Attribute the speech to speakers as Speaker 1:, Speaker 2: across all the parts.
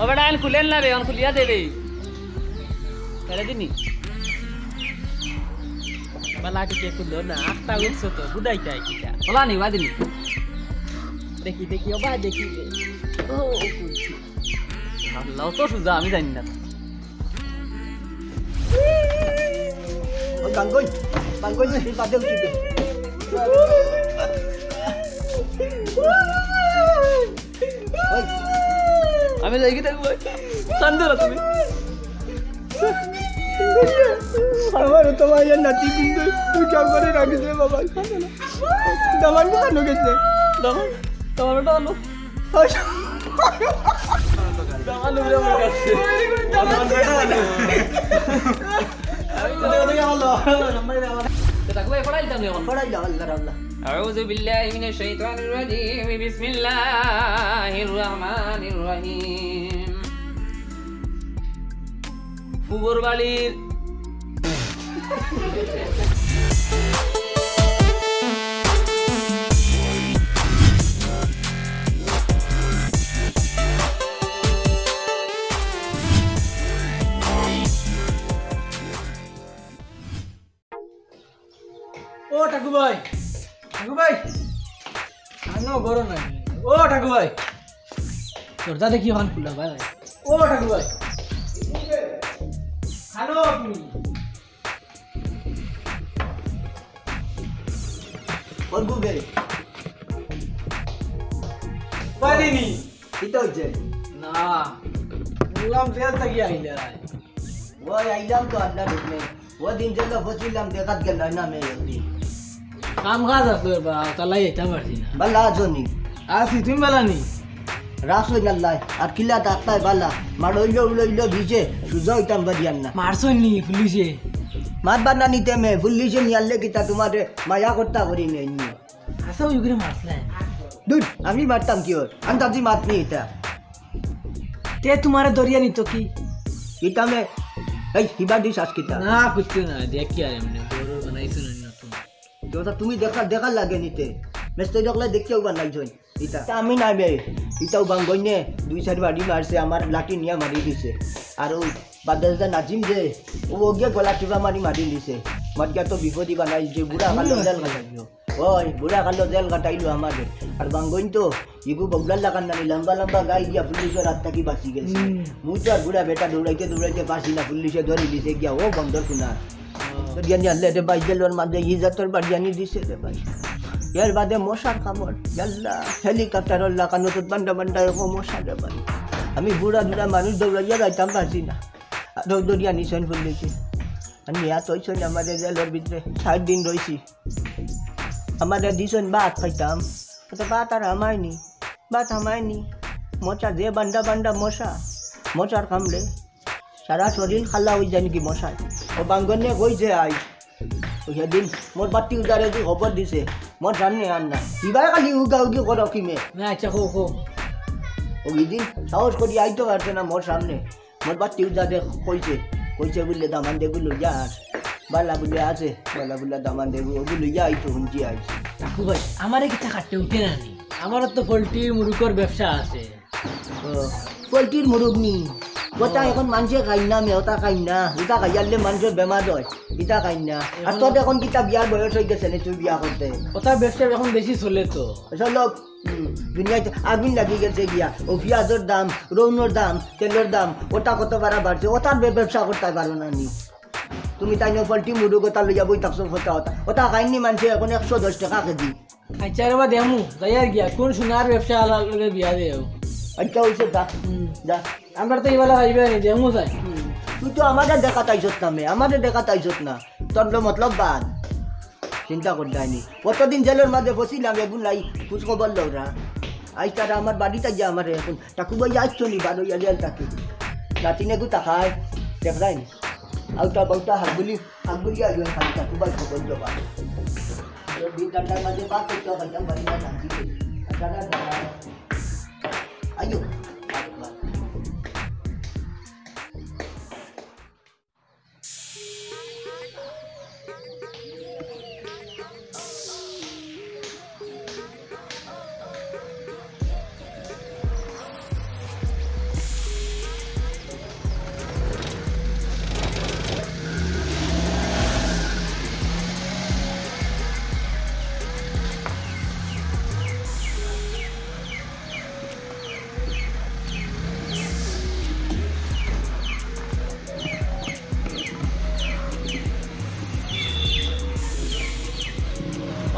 Speaker 1: ও বেটা আইন খুলেন না রে, অন খুলিয়া দে রে। ফেলে দিনি।
Speaker 2: বালা টিকে খুললো না, আস্তা উঠছো তো, বুদাই চাই কিটা।
Speaker 1: বলা নি বাদিনি।
Speaker 2: দেখি দেখি ওবা দেখি। ও খুলছি।
Speaker 1: আল্লাহ তো সুজা আমি জানি না।
Speaker 3: ও বাঙ্গই তুই বাদে উঠিবে।
Speaker 1: আমি যাই কি দেখবো কান্দো না তুমি।
Speaker 3: আমার তোমার নাতি কিন্তু তুই কেমন করে রাখিস রে বাবা, দামান কেন গেছে
Speaker 1: টমেটো আলু আলু রে আমার কাছে أعوذ بالله من الشيطان الرجيم بسم الله الرحمن الرحيم ফুবর বালির
Speaker 2: ও ঠাকু ভাই আনো গরম নাই। ও ঠাকু ভাই দরজা দেখি ওখান খুলা ভাই। ও ঠাকু ভাই হ্যালো আপনি
Speaker 3: বলবো বে
Speaker 2: পারিনি
Speaker 3: এটা হচ্ছে
Speaker 2: না বললাম জেল থেকে আইলা
Speaker 3: ওই আইলাম তো আড্ডা ঢুকলে ওই দিন যেন বসিলাম দেখাত গেল না মেয়ে
Speaker 2: কাম কাজ আসলো বা তালাই এটা পারছি না।
Speaker 3: বালা আজনি
Speaker 2: আসি তুমি বেলা নি
Speaker 3: রাসই নাল্লাই আর কিলা ডাক্তার বালা মার লইলো ভিজে সুজা হইতাম বাড়িয়ান না
Speaker 2: মারছো নি পুলিশে
Speaker 3: মাত বানা নিতে মে পুলিশে নিয়ালে কিতা তোমারে মায়া করতা করি নেই
Speaker 2: আসা ওইগুলো মারছে
Speaker 3: দুধ আমি মারতাম কি ওর আমি তাজি মাত নি এটা
Speaker 2: তে তোমারে দরিয়া নিত কি
Speaker 3: কিতা মে এই হিবা দিস আজ কিতা
Speaker 2: না কিছু না দেখি আর এমনি বড় বানাইছো না নতুন
Speaker 3: যেটা তুমি দেখা লাগে নিতে মেস্তে দেখলে দেখিও বানাই জয় এটা আমি নাই বে এটাও বাঙ্গনে 2-4 বাড়ি মারছে আমার লাঠি নিয়া মারি দিছে আর ওই বাদলদা নাজিম যে ও গিয়ে গলা টিপা মারি দিছে মজা তো বিপদি বানাই যে বুড়া কালো জেল কাটাইলো ওই বুড়া কালো জেল কাটাইলো আমাদের আর বাঙ্গন তো ইগু বগলার লাগান না লম্বা গাই দিয়া পুলিশের হাত থাকি বাঁচি গেছে মুই তো আর বুড়া বেটা দৌড়াইতে পারছি না পুলিশে ধরে দিছে গিয়া ও বন্দর কুনা তো দিয়া নিয়ে আনলে রে ভাই জেলের মাঝে ইজাতর বাড়িয়ানি দিছে রে ভাই এর বাদে মশার কামড় জাল্লা হেলিকপ্টারের লাগানো তো বান্ডা এরকম মশা রে ভাই আমি বুড়া মানুষ দৌড়াইয়া যাইতাম পারছি না দৌড়িয়া নিছেন পুলিশে আমি এত হইছেন আমাদের জেলের ভিতরে 60 দিন রয়েছি আমাদের দিছেন ভাত খাইতাম তো ভাত আর আমায়নি মশা যে বান্ডা মশার কামড়ে সারা শরীর খালা হয়ে যায় নাকি মশায় ও বাঙ্গনে কইছে আই সেদিন মোর বাতি উদারে যে খবর দিছে মোর সামনে আন না কিবা খালি উগি করো কিমে
Speaker 2: না আচ্ছা খো
Speaker 3: ওই দিন সাহস করি আইতো পারছে না মোর সামনে মোর বাতি উদারে কইছে বললে দামান দেবু লইয়া আস বালা বলে দামান দেবু ওগুলো লইয়া আইতো হুঁজি আইছে
Speaker 2: কাকু ভাই আমারে কিটা কাটতে উঠে না নি আমারও তো পোল্ট্রি মুরুকর ব্যবসা আছে
Speaker 3: পোল্ট্রির মুরুগ নি ওটা এখন মানুষে খাই না মেহতা খাই না ওটা খাইয়ালে মানুষের বেমার হয় এটা খাই না আর তোর এখন কিতা বিয়ার বয়স হয়ে গেছে তুই বিয়া করতে
Speaker 2: ওটা ব্যবসা এখন বেশি চলে তো
Speaker 3: লোক দুনিয়াতে আগুন লাগি গেছে গিয়া ও পেঁয়াজের দাম রৌনোর দাম তেলের দাম ওটা কত বাড়া বাড়ছে ওটার ব্যবসা করতে পারো না নি তুমি তাই না পোল্ট্রি মুরুগ ওটা লইয়া বই থাকছো ওটা খাইনি মানুষে এখন 110 টাকা কেজি
Speaker 2: আচ্ছা রে বা দেমু যাই আর গিয়া কোন সোনার ব্যবসা আলাদা বিয়া দেও
Speaker 3: আচ্ছা হইছে যা
Speaker 2: আমরা তো এইবেলা যাইবে নি দেমু যাই
Speaker 3: তুই তো আমাদের দেখা তাইছত না তোর মতলব বাদ চিন্তা করতে হয়নি কতদিন জেলের মাঝে বসিলাম এগুন লাই খোঁজ খবর লওরা আজ তারা আমার বাড়িতে যা আমার এখন টাকু ভাই আসছো নি বারোইয়া জেল থাকি নাতিনে গু তাকায় দেখলাই নি আউটা বাউটা হাগুলি আসবেন খালি টাকু ভাই খবর দেবা দিন টাটার মাঝে বাদ করতে পারতাম বাড়ি না শান্তি আইও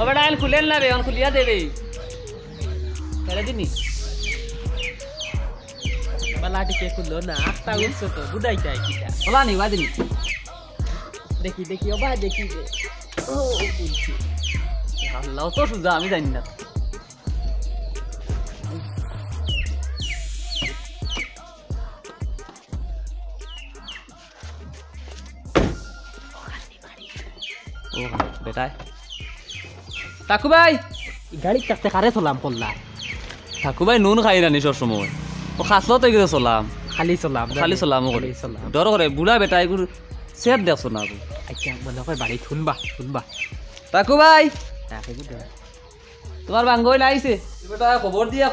Speaker 1: ও বেটা আইন খুলেন না রে অন খুলিয়া দেবে ফেলে দিনি
Speaker 2: বালাটি কে খুললো না আটটা উঠছো তো বুঝাই যায় কিটা
Speaker 1: বলা নি বাদিনি
Speaker 2: দেখি দেখি ও বা দেখি যে ও খুলছি
Speaker 1: আল্লাহ তো সুজা আমি জানি না ও বেটা কাকু ভাই
Speaker 2: গাড়ি কাটতে কারে চলাম করলা
Speaker 1: কাকু ভাই নুন খাই না সব সময় ও খাসলো তো এগুলো চলাম
Speaker 2: খালি চলাম
Speaker 1: খালি চলাম করে
Speaker 2: চলাম
Speaker 1: ডর করে বুড়া বেটা এগুলো সেট দেখছো না
Speaker 2: আচ্ছা মনে হয় বাড়ি শুনবা শুনবা
Speaker 1: কাকু ভাই
Speaker 2: তাকে বুঝে
Speaker 1: তোমার বাঙ্গই নাইছে বেটা খবর দিয়া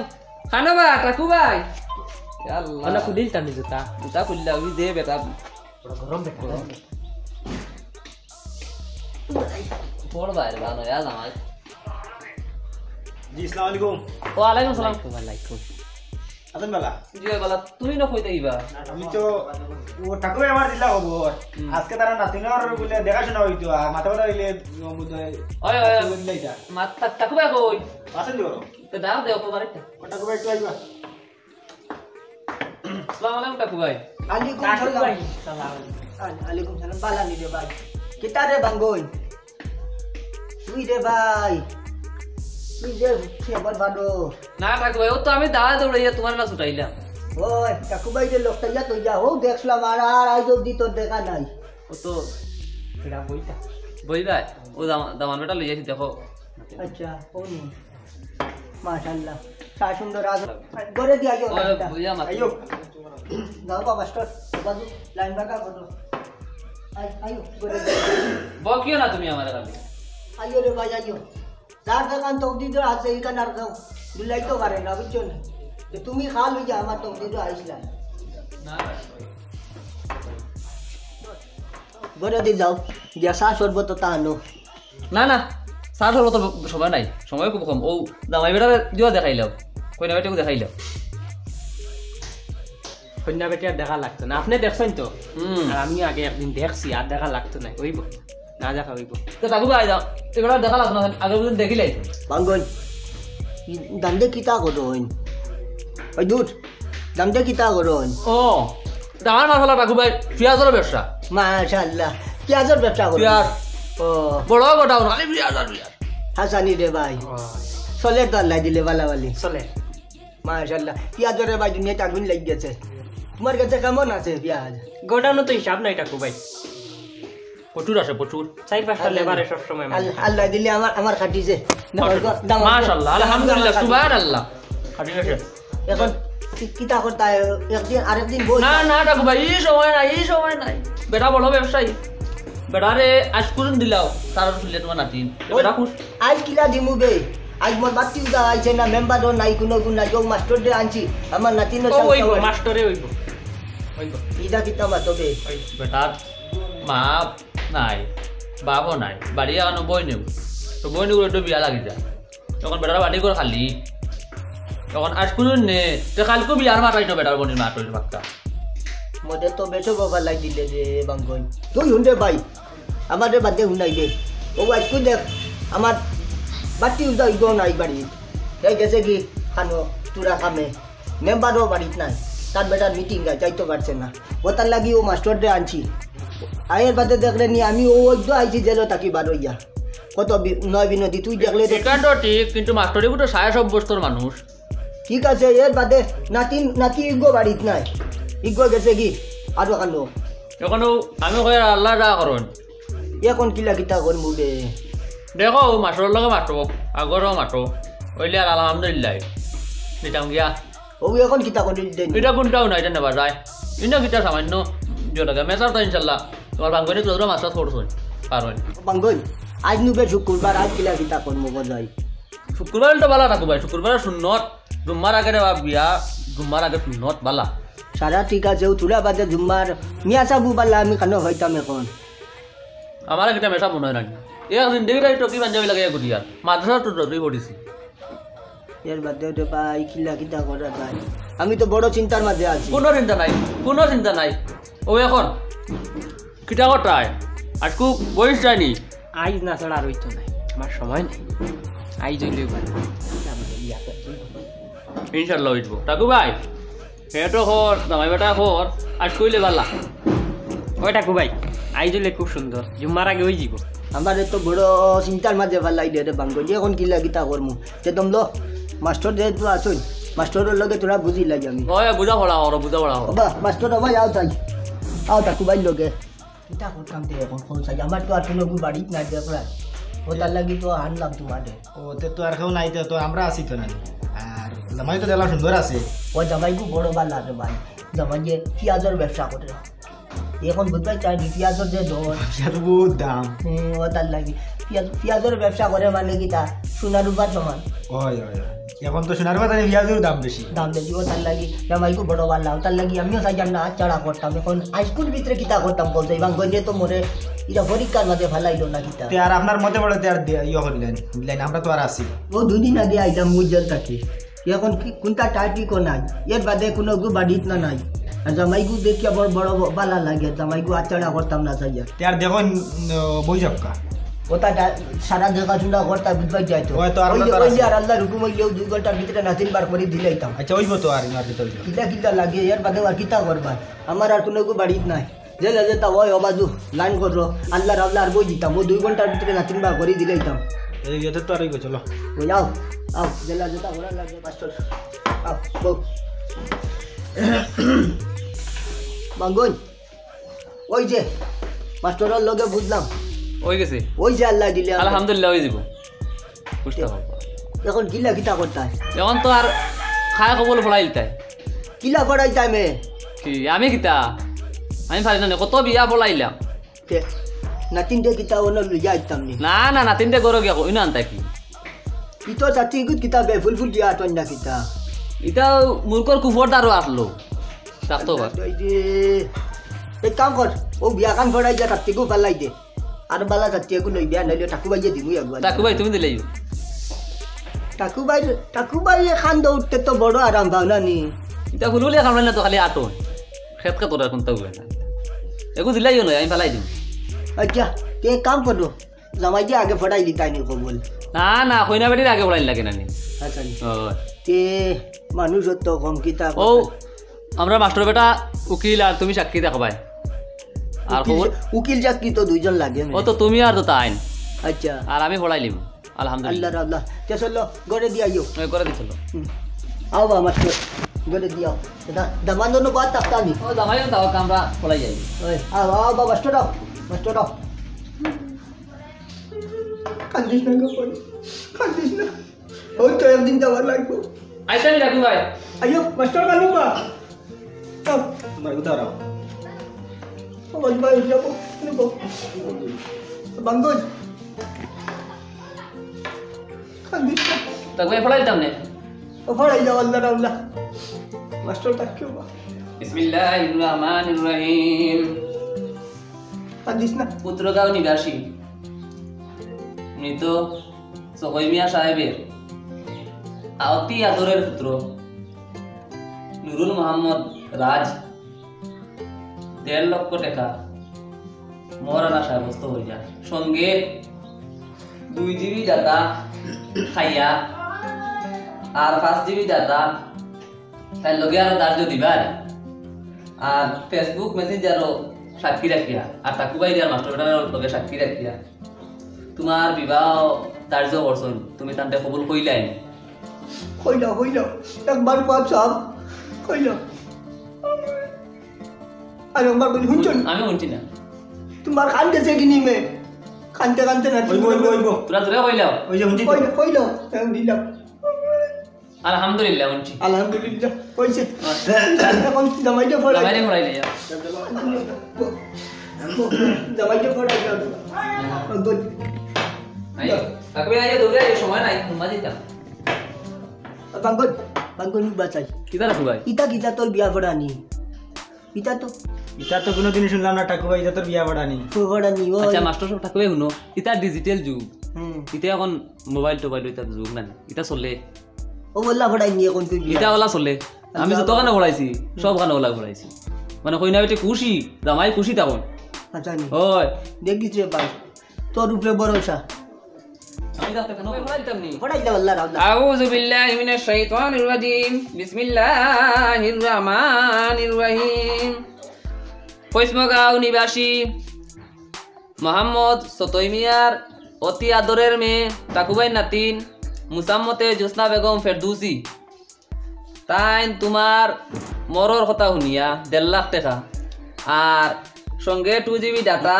Speaker 1: খানো বা কাকু ভাই আল্লাহ
Speaker 2: মানে খুদিল টানি জুতা
Speaker 1: জুতা খুললা ওই দে বেটা
Speaker 2: গরম বেটা
Speaker 1: বড় বাইরে বানো ইয়া জামাই
Speaker 4: জি আসসালামু আলাইকুম
Speaker 1: ওয়ালাইকুম সালাম
Speaker 2: ওয়ালাইকুম
Speaker 4: আছেন বালা
Speaker 1: জি বালা তুমি না কইতে গিবা
Speaker 4: আমি তো ও ঠাকুর আমার দিলা খবর আজকে তারা নাতিনর বলে দেখাশোনা হইতো আর মাথা বড় হইলে বোধহয়
Speaker 1: ওই ওই
Speaker 4: দিলাইটা
Speaker 1: মাথা কাকু ভাই কই
Speaker 4: আছেন দিও
Speaker 1: তো দাও দেও তো বাড়িতে
Speaker 4: ঠাকুর ভাই একটু আইবা
Speaker 1: আসসালামু আলাইকুম কাকু ভাই
Speaker 3: আলাইকুম সালাম আলাইকুম সালাম বালা নি রে ভাই কিতা রে বাঙ্গই তুই রে ভাই তুই যে সেবার ভালো
Speaker 1: না কাকু ভাই ও তো আমি দাওয়া দৌড়াইয়া তোমার না ছুটাইলাম
Speaker 3: ওই কাকু ভাই যে লোকটা ইয়া তুই যা ও দেখলাম আর আজ অব্দি তোর দেখা নাই
Speaker 1: ও তো
Speaker 2: এটা বইটা
Speaker 1: বই ভাই ও দামান বেটা লইয়াছি দেখো
Speaker 3: আচ্ছা ও নি মাশাআল্লাহ তা সুন্দর আজ করে দিয়া গো
Speaker 1: ওই বইয়া মাথা
Speaker 4: আইও
Speaker 3: দাও বাবা স্টপ বাজু লাইন বাগা করো আইও করে
Speaker 1: বকিও না তুমি আমার কাছে
Speaker 3: আইও রে ভাই আইও যার দোকান তবদি তো আছে এখানে আর খাও দিলাই তো পারে না বুঝছো না তুমি খা লই যা আমার তবদি তো আইসলা
Speaker 1: না
Speaker 3: ঘরে দিয়ে যাও গিয়া চা সরবত তা আনো
Speaker 1: না না সার হলো তো সময় নাই সময় খুব কম ও দামাই বেটা দিও দেখাইলাও কইনা বেটাকে দেখাইলাও
Speaker 2: কন্যা বেটিয়ার দেখা লাগতো না আপনি দেখছেন তো
Speaker 1: হুম
Speaker 2: আর আমি আগে একদিন দেখছি আর দেখা লাগতো না হইব না দেখা হইব
Speaker 1: তো কাকু ভাই দাও এগুলো দেখা লাগতো না আগে পর্যন্ত দেখিলাই
Speaker 3: বাঙ্গন দামদে কিতা করো হইন ওই দুধ দামদে কিতা করো হইন
Speaker 1: ও দামার মশলা কাকু ভাই পেঁয়াজের ব্যবসা
Speaker 3: মাশাআল্লাহ পেঁয়াজের ব্যবসা করো
Speaker 1: পেঁয়াজ
Speaker 3: ও
Speaker 1: বড় গোটাও খালি পেঁয়াজ আর পেঁয়াজ
Speaker 3: হাসানি রে ভাই চলে তো আল্লাহ দিলে বালাবালি
Speaker 2: চলে
Speaker 3: মাশাআল্লাহ পেঁয়াজের ভাই দুনিয়াতে আগুন লেগে গেছে তোমার কাছে কেমন আছে পেঁয়াজ
Speaker 2: গোডাউনও তো হিসাব নাই টাকু ভাই
Speaker 1: প্রচুর আসে প্রচুর
Speaker 2: 4-5টা লেবারে সব সময়
Speaker 3: আল্লাহ দিলে আমার খাটিছে
Speaker 1: মাশাআল্লাহ আলহামদুলিল্লাহ সুবহানাল্লাহ খাটি গেছে
Speaker 3: এখন কিতা করতে একদিন আরেকদিন বই
Speaker 1: না না কাকু ভাই এই সময় নাই বেটা বড় ব্যবসায়ী বেটারে আজ করুন দিলাও তার ফুলে তোমার নাতিন বেটা খুশ
Speaker 3: আজ কিলা দিমু বে আজ মোর বাতি উদা আইছে না মেম্বারও নাই কোনো গুণ নাই যোগ মাস্টার দে আনছি আমার নাতিনো
Speaker 2: হইব মাস্টারে হইব হইব
Speaker 3: ইদা কিতা মাতবে
Speaker 1: বেটার মা নাই বাপও নাই বাড়ি এখনো বই নেব তো বই নেব একটু বিয়া লাগি যা তখন বেটার বাড়ি করে খালি তখন আজ করুন নে তো কালকে বিয়ার মাটাইতো বেটার বনির মাটাইতো পাক্কা
Speaker 3: মধ্যে তো বেশো বাবা লাই দিলে রে বাঙ্গন তুই হুন্ডে ভাই আমাদের বাদে হুনাই দে ও আজকু দেখ আমার বাতি উদা ইগো নাই বাড়ি এই গেছে কি খানো চূড়া খামে মেম্বারও বাড়িত নাই তার বেটার মিটিং গায় যাইতে পারছে না ও তার লাগি ও মাস্টারদের আনছি আয়ের বাদে দেখলে নি আমি ও একদম আইছি জেলো তাকি বার হইয়া কত নয় বিনতি তুই দেখলে
Speaker 1: সেখানটাও ঠিক কিন্তু মাস্টারি তো 60 বছর মানুষ
Speaker 3: ঠিক আছে এর বাদে নাতি ইগো বাড়িত নাই ইগো গেছে কি আরো খানো
Speaker 1: এখনো আমি কই আল্লাহ দা করুন
Speaker 3: এখন কিলা কিতা করবো বে
Speaker 1: দেখো মাস্টারের লগে মাতো আগরও মাতো ওইলে আর আলহামদুলিল্লাহ নিতাম গিয়া
Speaker 3: ও এখন কিতা করি দেন
Speaker 1: এটা কোনটাও নাই এটা নেবা যায় ইনা কিটা সামান্য জোটাকে মেসার তো ইনশাল্লাহ তোমার বাঙ্গনে তোরা মাস্টার করছুন পারুন
Speaker 3: বাঙ্গন আজ নুবে শুক্রবার আজ কিলা কিতা করবো বজাই
Speaker 1: শুক্রবার তো বালা থাকো ভাই শুক্রবার সুন্নত জুম্মার আগে বিয়া জুম্মার আগে সুন্নত বালা
Speaker 3: সারা ঠিক আছে ও চূড়া বাদে জুম্মার মিয়া সাবু বালা আমি খানো হইতাম এখন
Speaker 1: আমার একটা মেশা মনে হয় না একদিন দেখি টকি পাঞ্জাবি লাগে ঘুরি আর মাদ্রাসা তো ডরি পড়িছি
Speaker 3: এর বাদে রে ভাই কিলা কিতা করা যায় আমি তো বড় চিন্তার মাঝে আছি
Speaker 1: কোনো চিন্তা নাই ও এখন কিটা কটায় আজকু বয়স যায়নি
Speaker 2: আইজ না ছাড়া আর হইতো নাই
Speaker 5: আমার সময় নেই আই জইলে
Speaker 1: ইনশাল্লাহ উঠবো টাকু ভাই হেটো খর জামাই বেটা খর আজ কইলে পারলা
Speaker 5: ওই ঠাকুর ভাই আই জইলে খুব সুন্দর জুম্মার আগে ওই যাব
Speaker 3: আমার তো বড় চিন্তার মাঝে ভাল লাগে রে বাঙ্গো যে এখন কিলা গীতা করমু তে তোমলো মাস্টার যেহেতু আসুন মাস্টারের লগে তোরা বুঝি লাগে আমি
Speaker 1: ওই বুঝা পড়া হর বুঝা পড়া হর
Speaker 3: বাবা মাস্টার ভাই আও তাই আও তাকু ভাই লগে কিতা করতাম তে এখন কোন সাই আমার তো আর কোনো বাড়ি না দেখরা ও তার লাগি তো আনলাম তোমাদের
Speaker 4: ওতে তো আর কেউ নাই তো আমরা আছি তো না আর জামাই তো দেখলাম সুন্দর আছে
Speaker 3: ও জামাইকু বড় ভাল লাগে ভাই জামাই যে পেঁয়াজের ব্যবসা করে এখন বুঝতে চাই পেঁয়াজের যে দর
Speaker 4: সেটা বহুত দাম
Speaker 3: ও তার লাগি পেঁয়াজের ব্যবসা করে মানে কি তা সোনা রূপার সমান
Speaker 4: ওই এখন তো সোনার বাজারে পেঁয়াজের দাম বেশি
Speaker 3: দাম বেশি ও তার লাগি জামাইকু বড় ভাল লাগে তার লাগি আমিও চাইতাম না চাড়া করতাম এখন হাইস্কুল ভিতরে কিতা করতাম বলতে এবং গঞ্জে তো মরে এটা পরীক্ষার মাঝে ভালাইলো না কিতা
Speaker 4: আর আপনার মতে বলে আর ইয়ে করিলেন দিলেন আমরা তো আর আছি
Speaker 3: ও দুদিন আগে আইলাম মুজল থাকি এখন কি কোনটা টাইটিকো নাই এর বাদে কোনো বাড়িত না নাই আর জামাইকু দেখি আমার বড় ভালো লাগে জামাইকু আচারা করতাম না চাইয়া
Speaker 4: আর দেখুন বই যাবকা
Speaker 3: ওটা সারা দেখাশোনা করতাম বুঝবাই যাইতো
Speaker 4: ওই তো আর
Speaker 3: ওই যে আর আল্লাহর হুকুম হইলেও 2 ঘন্টার ভিতরে নাচিন বার করে দিলাইতাম
Speaker 4: আচ্ছা ওইব তো আর ইনার ভিতরে
Speaker 3: কিতা কিতা লাগে এর বাদে আর কিতা করবা আমার আর কোনো বাড়িত নাই যে যেতা ওই অবাজু লাইন করো আল্লাহর আল্লাহর বই দিতাম ও 2 ঘন্টার ভিতরে নাচিন বার করে দিলাইতাম
Speaker 4: এই যেতে তো আর হইব চলো
Speaker 3: ওই আও আও জেলা যেটা ওরা লাগে মাস্টার আও বউ মাঙ্গন ওই যে মাস্টারের লগে বুঝলাম
Speaker 1: ওই গেছে
Speaker 3: ওই যে আল্লাহ দিলে
Speaker 1: আলহামদুলিল্লাহ হয়ে যাব বুঝতে পারবো
Speaker 3: এখন কিলা কিতা করতাই
Speaker 1: এখন তো আর খায় কবল ফলাই দিতাই
Speaker 3: কিলা করাইতাই মে
Speaker 1: কি আমি কিতা আমি পারি না কত বিয়া ফলাইলাম
Speaker 3: নাতিনটে কিতা ওনা লইয়া আইতাম নি
Speaker 1: না না না তিনটে গরো গিয়া কই না আনতা কি
Speaker 3: ইতো চাচি গুত কিতা বে ফুল ফুল দিয়া টন্ডা কিতা
Speaker 1: এটা মুরকর কুফর দারো আসলো রাখতো বা
Speaker 3: এই যে এক কাম কর ও বিয়া কান ফড়াই যা রাত্রিকো পালাই দে আর বালা চাচিয়াকু লই বিয়া নাইলে টাকু বাইয়ে দিমু একবার
Speaker 1: টাকু ভাই তুমি দিলেই
Speaker 3: টাকু বাই খান দৌড়তে তো বড় আরাম ভাবনা নি
Speaker 1: এটা ফুলুলিয়া কামড়াই না তো খালি আটো খেত কে তোরা কোনটা হবে না এগু দিলাই নয় আমি ফেলাই দিম
Speaker 3: আচ্ছা তে কাম করো জামাই যে আগে ফড়াই লিতাই নি কবল
Speaker 1: না না কইনা বেটির আগে ফলাই লাগে না নি
Speaker 3: আচ্ছা
Speaker 1: ও
Speaker 3: তে মানুষ তো কম কিতা
Speaker 1: ও আমরা মাস্টার বেটা উকিল আর তুমি সাক্ষী দেখাবাই আর
Speaker 3: উকিল চাকরি তো দুইজন লাগে
Speaker 1: ও তো তুমি আর তো তাইন
Speaker 3: আচ্ছা
Speaker 1: আর আমি ফলাইলিম আলহামদুলিল্লাহ
Speaker 3: আল্লাহ আল্লাহ তে চলো গড়ে দিয়া আইও
Speaker 1: ওই করে দিছিল
Speaker 3: আও বা মাস্টার গড়ে দিও দামান দনো বাত তাকতানি
Speaker 1: ও জামাই দাও কামরা ফলাই যাই
Speaker 3: ওই আও আও বা মাস্টার দাও কান্দিস না গো কান্দিস না ওই তো একদিন যাওয়ার লাগবো
Speaker 1: আইসা নি রাখু ভাই
Speaker 3: আইও মাস্টার কালু বা আও
Speaker 4: তোমার উদারাও
Speaker 3: ওই ভাই যাবো নেবো বাঙ্গল কান্দিস না
Speaker 1: তাক ভাই ফলাই দিতাম নে
Speaker 3: ও ফড়াই যাও আল্লাহ আল্লাহ মাস্টার ডাকিও বা
Speaker 1: বিসমিল্লাহির রহমানির রহিম
Speaker 3: কান্দিস না
Speaker 1: পুত্রগাঁও নিবাসী মৃত সকই মিয়া সাহেবের অতি আদরের পুত্র নুরুল মোহাম্মদ রাজ 1.5 লক্ষ টাকা মহারানা সাব্যস্ত হইয়া সঙ্গে 2 জিবি ডাটা খাইয়া আর 5 জিবি ডাটা তাই লগে আর দার্য দিবার আর ফেসবুক মেসেঞ্জারও সাক্ষী রাখিয়া আর তাকুবাই দিয়ার মাস্টার বেটার লগে সাক্ষী রাখিয়া তোমার বিবাহ দার্য করছন তুমি তান্তে কবুল কইলাই
Speaker 3: হইল একবার বাপ সাহেব হইল আর একবার বলি শুনছুন
Speaker 1: আমি শুনছি না
Speaker 3: তোমার কানতেছে কিনি মে কানতে না
Speaker 4: ওইব
Speaker 1: তোরা তোরা কইলাও
Speaker 4: ওই যে হুঁজি
Speaker 3: হইল দিলাম
Speaker 1: আলহামদুলিল্লাহ শুনছি
Speaker 3: আলহামদুলিল্লাহ হইছে এখন জামাইটা ফড়াই
Speaker 1: জামাইরে ফলাই লইয়া
Speaker 3: জামাইটা ফড়াই দাও গুড
Speaker 1: আইও তাকুবাই আইও দৌড়ে আইও সময় নাই ঘুমা দিতাম
Speaker 3: বাঙ্গন বাঁচাই
Speaker 1: কিতা রাখু ভাই
Speaker 3: ইটা তোর বিয়া ফড়ানি ইটা
Speaker 4: তো কোনোদিন শুনলাম না টাকু ভাই তোর বিয়া পড়ানি
Speaker 3: ফড়ানি ও
Speaker 1: আচ্ছা মাস্টার সব তাকুবাই শুনো ইটা ডিজিটাল যুগ ইটা এখন মোবাইল টোবাইল ইটা যুগ না ইটা চলে
Speaker 3: ও বললা ফড়াই নিয়ে কোন তুই
Speaker 1: ইটা ওলা চলে আমি যত কানে পড়াইছি সব কানে ওলা পড়াইছি মানে কইনা বেটি খুশি জামাই খুশি তখন
Speaker 3: আচ্ছা
Speaker 1: ওই
Speaker 3: দেখিস রে ভাই তোর উপরে ভরসা
Speaker 1: আমি যাতে কেন বলাইতাম নি
Speaker 3: পড়াই দাও আল্লাহ রাউলা
Speaker 5: আউযু বিল্লাহি মিনাশ শাইতানির রাজিম বিসমিল্লাহির রহমানির রহিম ফৈসমগাঁও নিবাসী মোহাম্মদ সতৈমিয়ার অতি আদরের মেয়ে টাকুবাই নাতিন মুসাম্মতে জোসনা বেগম ফেরদৌসি তাই তোমার মরর কথা শুনিয়া 1.5 লাখ টাকা আর সঙ্গে 2 GB ডাটা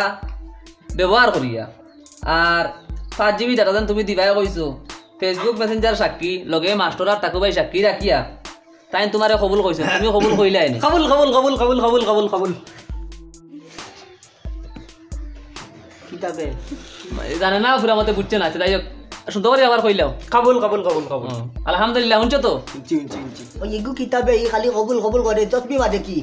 Speaker 5: ব্যবহার করিয়া আর 5 GB ডাটা যেন তুমি দিবাই কইছো ফেসবুক মেসেঞ্জার সাক্ষী লগে মাস্টার আর টাকুবাই সাক্ষী রাখিয়া তাই তোমারে কবুল কইছো তুমি কবুল কইলাই নি
Speaker 2: কবুল কবুল কবুল কবুল কবুল কবুল কবুল
Speaker 3: কিতাবে
Speaker 1: জানে না পুরা মতে বুঝছে না তাই হোক সুন্দর করে আবার কইলাও
Speaker 2: কবুল কবুল কবুল কবুল
Speaker 1: আলহামদুলিল্লাহ শুনছো তো
Speaker 3: ওই এগু কিতাবে এই খালি কবুল কবুল করে তসবি বাদে কি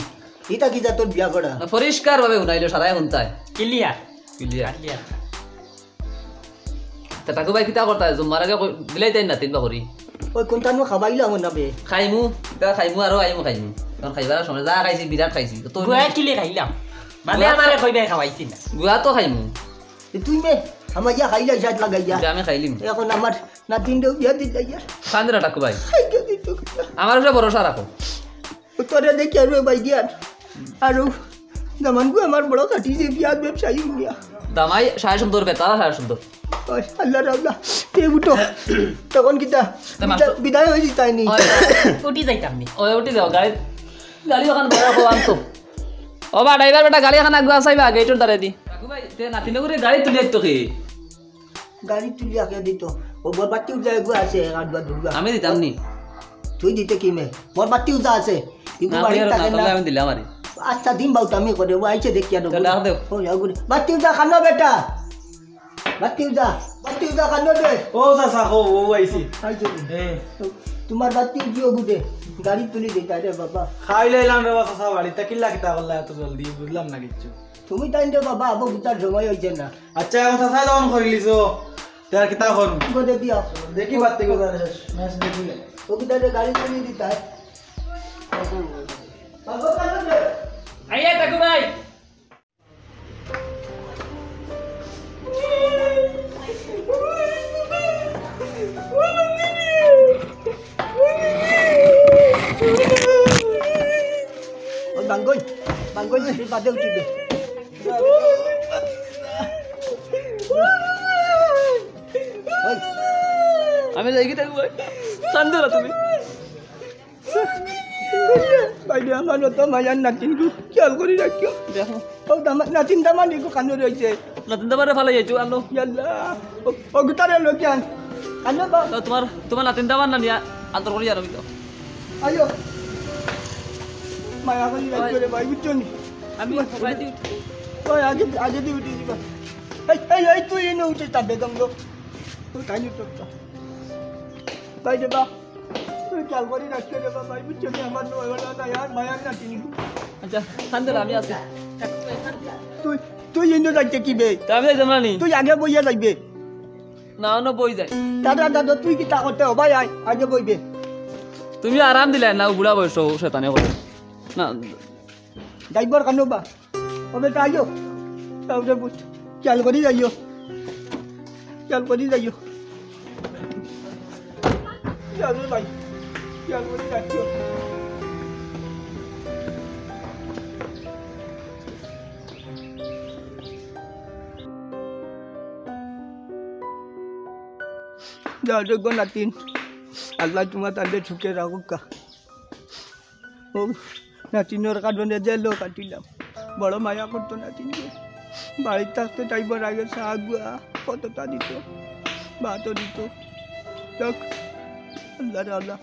Speaker 3: এটা কি তোর বিয়া করা
Speaker 1: পরিষ্কার ভাবে শুনাইলো সারাই শুনতাই
Speaker 5: ক্লিয়ার
Speaker 1: ক্লিয়ার
Speaker 5: ক্লিয়ার
Speaker 1: তা টাকুবাই কিতা করতা জুম্মার আগে দিলাই তাই না 3 বা করি
Speaker 3: ওই কোনটানো খাবাইলাম না বে
Speaker 1: খাইমু তা খাইমু আর আইমু খাইমু কারণ খাইবার সময় যা খাইছি বিরাট খাইছি তো
Speaker 5: গুয়া কিলে খাইলাম মানে আমারে কইবে খাওয়াইছি না
Speaker 1: গুয়া তো খাইমু
Speaker 3: তুই মে আমার ইয়া খাইলা জাত লাগাইয়া
Speaker 1: যে আমি খাইলিম
Speaker 3: এখন আমার নাতিনটাও বিয়া দিল ইয়া
Speaker 1: খান্দিরা টাকুবাই
Speaker 3: খাইকে দিত
Speaker 1: আমার উপরে ভরসা রাখো
Speaker 3: তোরে দেখি আর বাই দিয়ার আর জামানগু আমার বড় কাটিছে বিয়া ব্যবসায়ী ইন্ডিয়া
Speaker 1: দামাই 7.5 বেতা 7.5
Speaker 3: আল্লাহ রাউলা তে উঠো তখন কিতা বিদায় হয়ে যেতাই নি
Speaker 5: উঠি যাইতাম নি
Speaker 1: ওই উঠি দাও গাড়ি গাড়ি ওখান বড় হো আনতো ও বা ড্রাইভার বেটা গাড়ি এখান আগুয়া চাইবা গেটর দাঁড়াই দি টাকুবাই তে নাতিনে করে গাড়ি তুলি তো কি
Speaker 3: গাড়ি তুলি আগে দিত ও বরবাতিও যায় গো আছে আটবা দুর্গা
Speaker 1: আমি দিতাম নি
Speaker 3: তুই দিতে কি মে বরবাতিও যা আছে কিন্তু
Speaker 1: না
Speaker 3: বাড়ি থাকে না
Speaker 1: আমি দিলাম আরে
Speaker 3: আচ্ছা দিন বাউ আমি করে ও আইছে দেখি আর
Speaker 1: চল ডাক দেও
Speaker 3: ও যাগুরে বাতিও যা খানো বেটা বাতিও যা খানো দে
Speaker 4: ও চাচা ও আইছি
Speaker 3: আইছে
Speaker 4: এ
Speaker 3: তোমার বাতিও দিও গুদে গাড়ি তুলি দিতা রে বাবা
Speaker 4: খাই লাইলাম রে চাচা বাড়িতে কিল্লা কিতা করলা এত জলদি বুঝলাম না কিচ্ছু
Speaker 3: তুমি তাই রে বাবা আবো বুতার সময় হইছে না
Speaker 4: আচ্ছা এখন চাচা যখন করিলিছো তার কিতা করুন
Speaker 3: গদে দিও
Speaker 4: দেখি বাতি গোদারে ম্যাচ দেখিলে
Speaker 3: ও কিতারে গাড়ি তুলি দিতা বাবা কানো দে
Speaker 5: আইয়া টাকুবাই
Speaker 3: ও বাঙ্গই বাদে উঠিবে ওই
Speaker 1: আমি যাই কি টাকুবাই কান্দরা তুমি
Speaker 3: বাইরে আমার তো মায়ার নাতিনকু খেয়াল করি রাখিও
Speaker 1: দেখো
Speaker 3: ও নাতিন দামানিকু কান্দ রয়েছে
Speaker 1: নতুন দাবারে ফালাই যাইছো আনো
Speaker 3: ইয়াল্লা ও গুতারে লোকিয়ান কান্দ বা
Speaker 1: তোমার নাতিন দাবার না নিয়া আন্তর করি জানো তো
Speaker 3: আয়ো মায়া করি রাখিও রে ভাই বুঝছো নি
Speaker 1: আমি সবাই দিই
Speaker 3: ওই আগে দি উঠি দিবা এই তুই এনে উঠে তা বেগম গো তুই কাইনি তো বাইরে বা তুই খেয়াল করি রাখিও রে ভাই বুঝছো নি আমার নয় বলা না यार মায়ার নাতিনকু
Speaker 1: আচ্ছা কান্দরা আমি আছি
Speaker 3: তুই এনে যাইতে কি বে
Speaker 1: তা আমি যাইতাম না নি
Speaker 3: তুই আগে বইয়া যাইবে
Speaker 1: না না বই যাই
Speaker 3: দাদা তুই কি তা করতে হবাই আয় আগে বইবে
Speaker 1: তুমি আরাম দিলে না বুড়া বয়স শয়তানে করে না
Speaker 3: যাইবার কানো বা ওবে তাইও তাহলে বুঝ খেয়াল করি যাইও যাবে ভাই খেয়াল করি রাখিও যাও গো নাতিন আল্লাহ তোমার তাদের সুখে রাখুকা ও নাতিনের কারণে জেলও কাটিলাম বড় মায়া করতো নাতিনকে বাড়িতে থাকতে টাইবার আগে শাগুয়া কতটা দিত ভাতও দিত দেখ আল্লাহ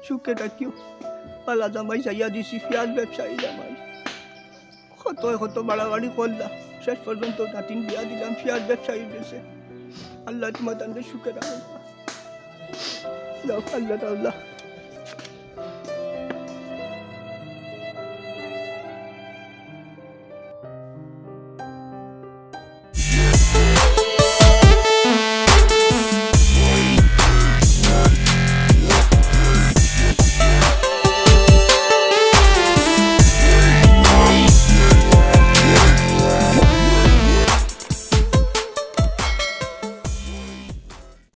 Speaker 3: সুখে রাখিও আল্লাহ জামাই চাইয়া দিছি পেঁয়াজ ব্যবসায়ী জামাই কত বাড়াবাড়ি করলাম শেষ পর্যন্ত নাতিন বিয়া দিলাম পেঁয়াজ ব্যবসায়ী দেশে আল্লাহ তোমার তাদের সুখে রাখুকা আল্লাহ